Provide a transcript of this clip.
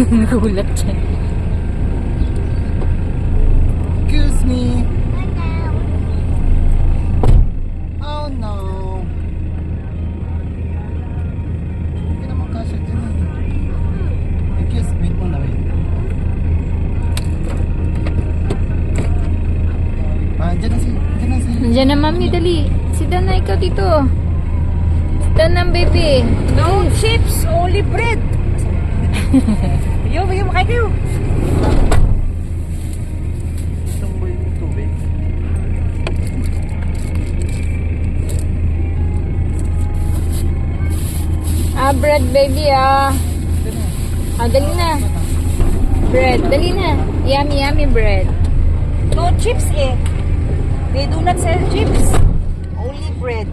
Nagulat siya. Excuse me. Oh no. Hindi naman kasya dyan eh. Excuse me. Oh no. Dyan na si. Dyan na si. Nandiyan na mami, dali. Sit down na ikaw dito. Sit down na baby. No chips, only bread. Yo, makain kayo. Itong boy yung tubig. Bread baby dali na. Bread, dali na. Yummy, yummy bread. No chips eh. They do not sell chips. Only bread.